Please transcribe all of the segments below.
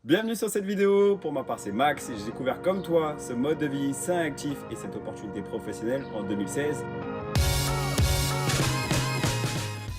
Bienvenue sur cette vidéo, pour ma part c'est Max et j'ai découvert comme toi ce mode de vie sain et actif et cette opportunité professionnelle en 2016.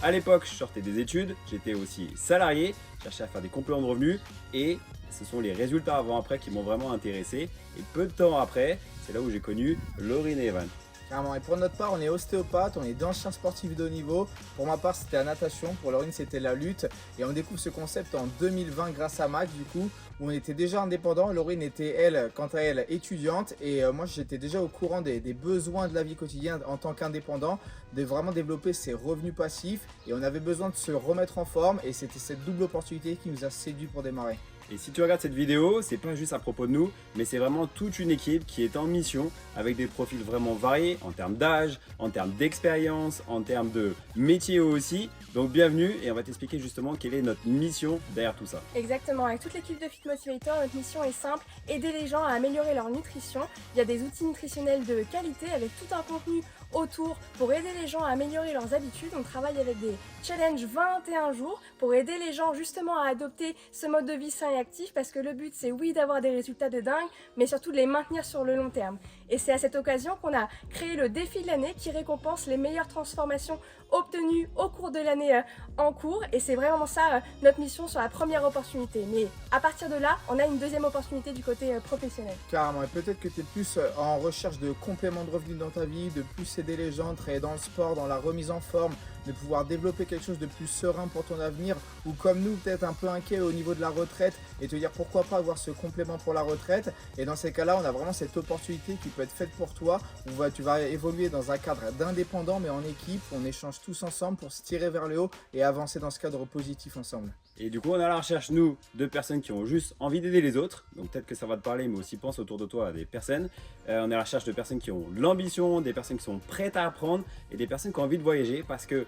À l'époque je sortais des études, j'étais aussi salarié, je cherchais à faire des compléments de revenus et ce sont les résultats avant-après qui m'ont vraiment intéressé. Et peu de temps après, c'est là où j'ai connu Lauryn Evan. Carrément. Et pour notre part, on est ostéopathe, on est d'anciens sportifs de haut niveau. Pour ma part, c'était la natation. Pour Lauryn, c'était la lutte. Et on découvre ce concept en 2020 grâce à Max, du coup, où on était déjà indépendant. Lauryn était, elle, quant à elle, étudiante. Et moi, j'étais déjà au courant des besoins de la vie quotidienne en tant qu'indépendant, de vraiment développer ses revenus passifs. Et on avait besoin de se remettre en forme. Et c'était cette double opportunité qui nous a séduit pour démarrer. Et si tu regardes cette vidéo, c'est pas juste à propos de nous, mais c'est vraiment toute une équipe qui est en mission avec des profils vraiment variés en termes d'âge, en termes d'expérience, en termes de métier aussi. Donc bienvenue et on va t'expliquer justement quelle est notre mission derrière tout ça. Exactement, avec toute l'équipe de Fit Motivator, notre mission est simple, aider les gens à améliorer leur nutrition. Il y a des outils nutritionnels de qualité avec tout un contenu autour pour aider les gens à améliorer leurs habitudes. On travaille avec des challenges 21 jours pour aider les gens justement à adopter ce mode de vie sain et actif parce que le but c'est oui d'avoir des résultats de dingue mais surtout de les maintenir sur le long terme. Et c'est à cette occasion qu'on a créé le défi de l'année qui récompense les meilleures transformations obtenues au cours de l'année en cours et c'est vraiment ça notre mission sur la première opportunité. Mais à partir de là, on a une deuxième opportunité du côté professionnel. Carrément. Et peut-être que tu es plus en recherche de compléments de revenus dans ta vie, de plus aider les gens, de travailler dans le sport, dans la remise en forme, de pouvoir développer quelque chose de plus serein pour ton avenir, ou comme nous, peut-être un peu inquiet au niveau de la retraite et te dire pourquoi pas avoir ce complément pour la retraite. Et dans ces cas-là, on a vraiment cette opportunité qui peut être faite pour toi, où tu vas évoluer dans un cadre d'indépendant, mais en équipe. On échange tous ensemble pour se tirer vers le haut et avancer dans ce cadre positif ensemble. Et du coup, on est à la recherche, nous, de personnes qui ont juste envie d'aider les autres. Donc peut-être que ça va te parler, mais aussi pense autour de toi à des personnes. On est à la recherche de personnes qui ont de l'ambition, des personnes qui sont prêtes à apprendre et des personnes qui ont envie de voyager parce que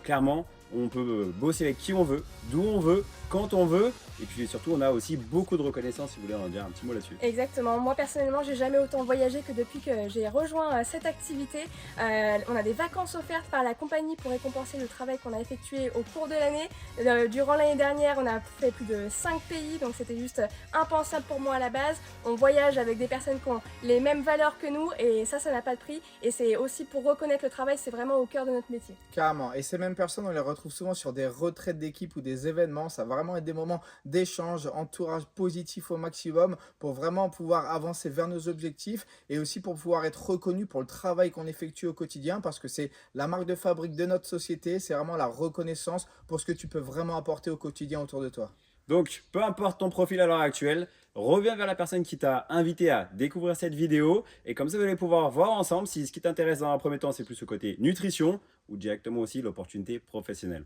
clairement, on peut bosser avec qui on veut, d'où on veut, quand on veut. Et puis surtout, on a aussi beaucoup de reconnaissance, si vous voulez en dire un petit mot là-dessus. Exactement, moi personnellement j'ai jamais autant voyagé que depuis que j'ai rejoint cette activité. On a des vacances offertes par la compagnie pour récompenser le travail qu'on a effectué au cours de l'année. Durant l'année dernière on a fait plus de 5 pays donc c'était juste impensable pour moi à la base. On voyage avec des personnes qui ont les mêmes valeurs que nous et ça n'a pas de prix et c'est aussi pour reconnaître le travail, c'est vraiment au cœur de notre métier. Carrément. Et ces mêmes personnes, on les retrouve souvent sur des retraites d'équipe ou des événements. Ça va vraiment être des moments d'échange, entourage positif au maximum pour vraiment pouvoir avancer vers nos objectifs et aussi pour pouvoir être reconnu pour le travail qu'on effectue au quotidien parce que c'est la marque de fabrique de notre société. C'est vraiment la reconnaissance pour ce que tu peux vraiment apporter au quotidien autour de toi. Donc, peu importe ton profil à l'heure actuelle, reviens vers la personne qui t'a invité à découvrir cette vidéo. Et comme ça, vous allez pouvoir voir ensemble si ce qui t'intéresse dans un premier temps, c'est plus le côté nutrition ou directement aussi l'opportunité professionnelle.